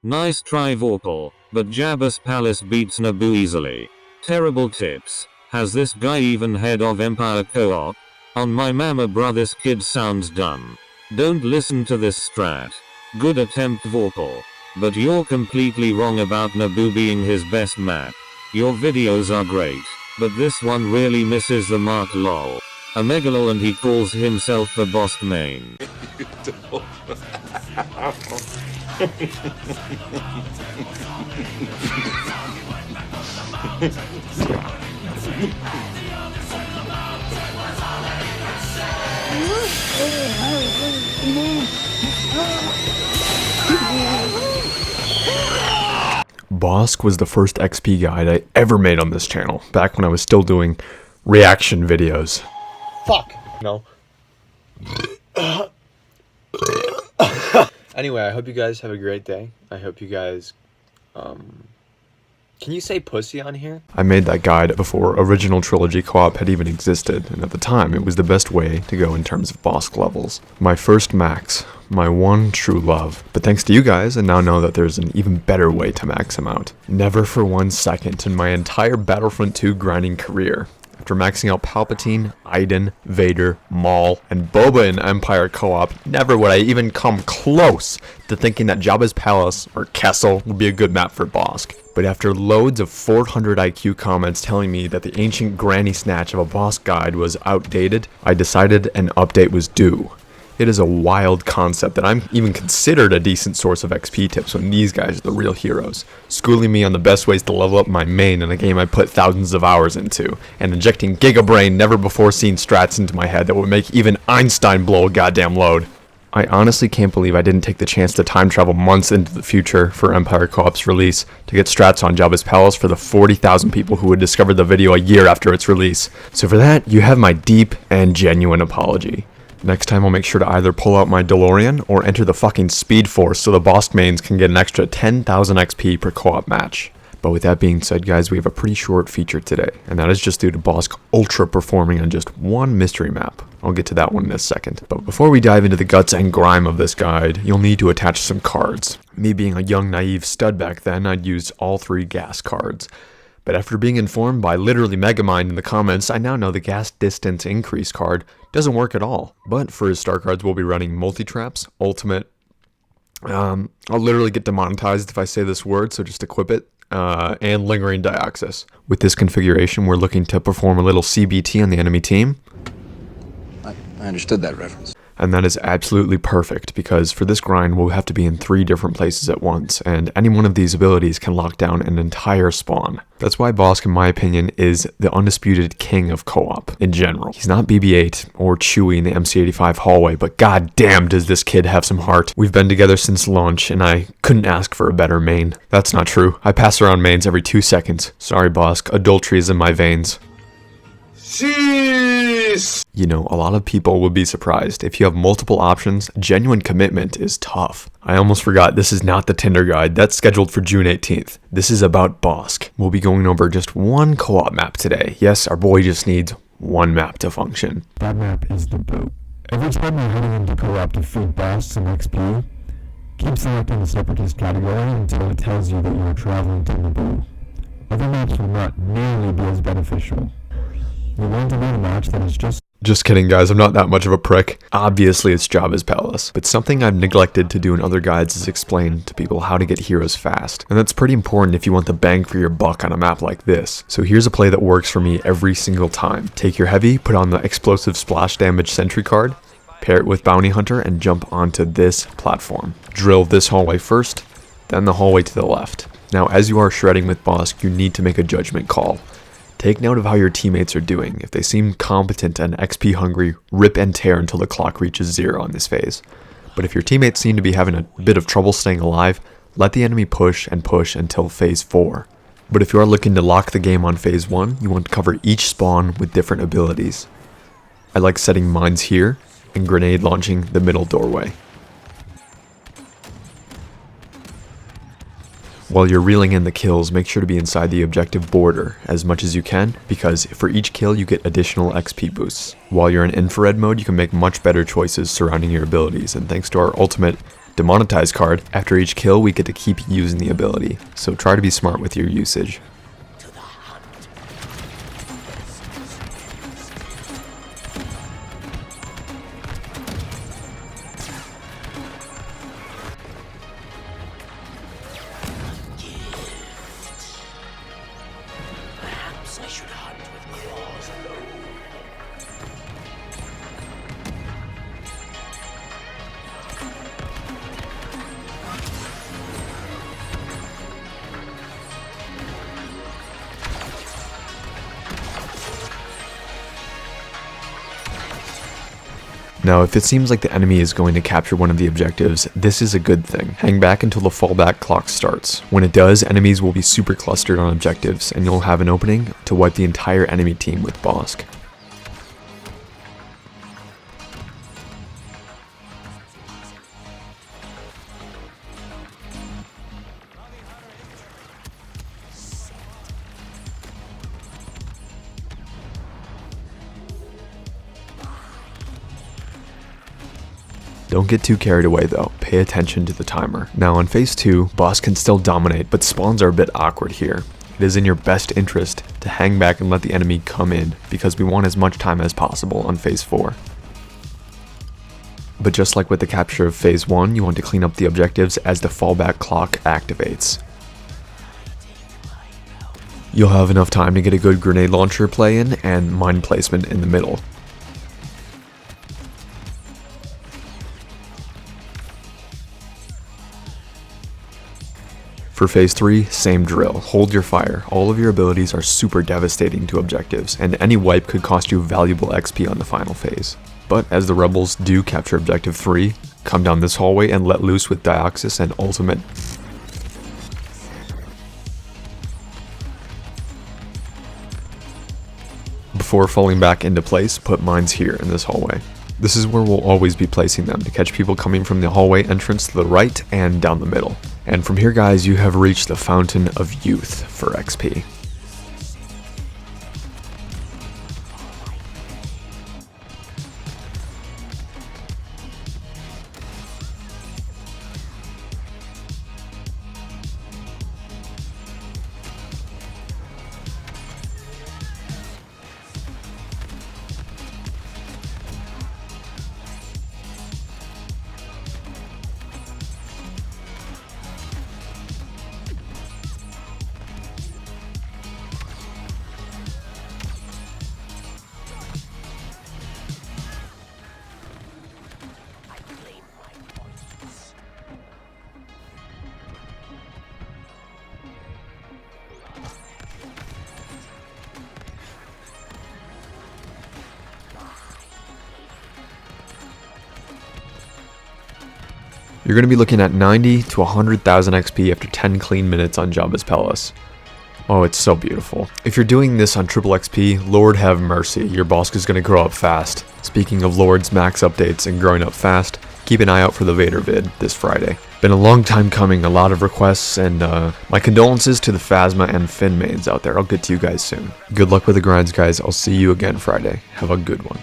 Nice try Vorpal, but Jabba's Palace beats Naboo easily. Terrible tips. Has this guy even heard of Empire Co-op? On my mama bro, this kid sounds dumb. Don't listen to this strat. Good attempt Vorpal. But you're completely wrong about Naboo being his best map. Your videos are great, but this one really misses the mark lol. A megalol and he calls himself the Bossk main. Bossk was the first XP guide I ever made on this channel, back when I was still doing reaction videos. Fuck! No. Anyway, I hope you guys have a great day. I hope you guys, can you say pussy on here? I made that guide before original trilogy co-op had even existed, and at the time it was the best way to go in terms of Bossk levels. My first max, my one true love. But thanks to you guys, I now know that there's an even better way to max him out. Never for 1 second in my entire Battlefront 2 grinding career, after maxing out Palpatine, Aight, Vader, Maul, and Boba in Empire Co-op, never would I even come close to thinking that Jabba's Palace, or Kessel, would be a good map for Bossk. But after loads of 400 IQ comments telling me that the ancient granny snatch of a Bossk guide was outdated, I decided an update was due. It is a wild concept that I'm even considered a decent source of XP tips when these guys are the real heroes, schooling me on the best ways to level up my main in a game I put thousands of hours into, and injecting gigabrain never before seen strats into my head that would make even Einstein blow a goddamn load. I honestly can't believe I didn't take the chance to time travel months into the future for Empire Co-op's release to get strats on Jabba's Palace for the 40,000 people who would discover the video a year after its release. So for that, you have my deep and genuine apology. Next time I'll make sure to either pull out my DeLorean or enter the fucking Speed Force so the Bossk mains can get an extra 10,000 XP per co-op match. But with that being said, guys, we have a pretty short feature today, and that is just due to Bossk ultra performing on just one mystery map. I'll get to that one in a second. But before we dive into the guts and grime of this guide, you'll need to attach some cards. Me being a young naive stud back then, I'd used all 3 gas cards. But after being informed by literally Megamind in the comments, I now know the gas distance increase card doesn't work at all. But for his star cards, we'll be running multi-traps, ultimate, I'll literally get demonetized if I say this word, so just equip it, and lingering Dioxis. With this configuration, we're looking to perform a little CBT on the enemy team. I understood that reference. And that is absolutely perfect, because for this grind we'll have to be in 3 different places at once, and any one of these abilities can lock down an entire spawn. That's why Bossk, in my opinion, is the undisputed king of co-op in general. He's not BB-8 or Chewie in the MC-85 hallway, but goddamn does this kid have some heart. We've been together since launch, and I couldn't ask for a better main. That's not true. I pass around mains every 2 seconds. Sorry Bossk, adultery is in my veins. Jeez! You know, a lot of people would be surprised. If you have multiple options, genuine commitment is tough. I almost forgot, this is not the Tinder guide. That's scheduled for June 18th. This is about Bossk. We'll be going over just one co-op map today. Yes, our boy just needs one map to function. That map is the boat. Every time you're heading into co-op to feed Bossk some XP, keep selecting the separatist category until it tells you that you are traveling to Naboo. Other maps will not nearly be as beneficial. You want to win a match that is Just kidding guys, I'm not that much of a prick. Obviously it's Jabba's Palace, but something I've neglected to do in other guides is explain to people how to get heroes fast. And that's pretty important if you want the bang for your buck on a map like this. So here's a play that works for me every single time. Take your heavy, put on the explosive splash damage sentry card, pair it with bounty hunter, and jump onto this platform. Drill this hallway first, then the hallway to the left. Now as you are shredding with Bossk, you need to make a judgment call. Take note of how your teammates are doing. If they seem competent and XP hungry, rip and tear until the clock reaches 0 on this phase. But if your teammates seem to be having a bit of trouble staying alive, let the enemy push and push until phase 4. But if you are looking to lock the game on phase 1, you want to cover each spawn with different abilities. I like setting mines here and grenade launching the middle doorway. While you're reeling in the kills, make sure to be inside the objective border as much as you can, because for each kill you get additional XP boosts. While you're in infrared mode, you can make much better choices surrounding your abilities, and thanks to our ultimate demonetized card, after each kill we get to keep using the ability, so try to be smart with your usage. Now, if it seems like the enemy is going to capture one of the objectives, this is a good thing. Hang back until the fallback clock starts. When it does, enemies will be super clustered on objectives, and you'll have an opening to wipe the entire enemy team with Bossk. Don't get too carried away though, pay attention to the timer. Now on phase 2, Bossk can still dominate, but spawns are a bit awkward here. It is in your best interest to hang back and let the enemy come in, because we want as much time as possible on phase 4. But just like with the capture of phase 1, you want to clean up the objectives as the fallback clock activates. You'll have enough time to get a good grenade launcher play in and mine placement in the middle. For phase 3, same drill. Hold your fire. All of your abilities are super devastating to objectives, and any wipe could cost you valuable XP on the final phase. But as the rebels do capture objective 3, come down this hallway and let loose with Dioxis and ultimate. Before falling back into place, put mines here in this hallway. This is where we'll always be placing them to catch people coming from the hallway entrance to the right and down the middle. And from here guys, you have reached the Fountain of Youth for XP. You're going to be looking at 90 to 100,000 XP after 10 clean minutes on Jabba's Palace. Oh, it's so beautiful. If you're doing this on triple XP, Lord have mercy, your Bossk is going to grow up fast. Speaking of Lord's max updates and growing up fast, keep an eye out for the Vader vid this Friday. Been a long time coming, a lot of requests, and my condolences to the Phasma and Finn mains out there. I'll get to you guys soon. Good luck with the grinds, guys. I'll see you again Friday. Have a good one.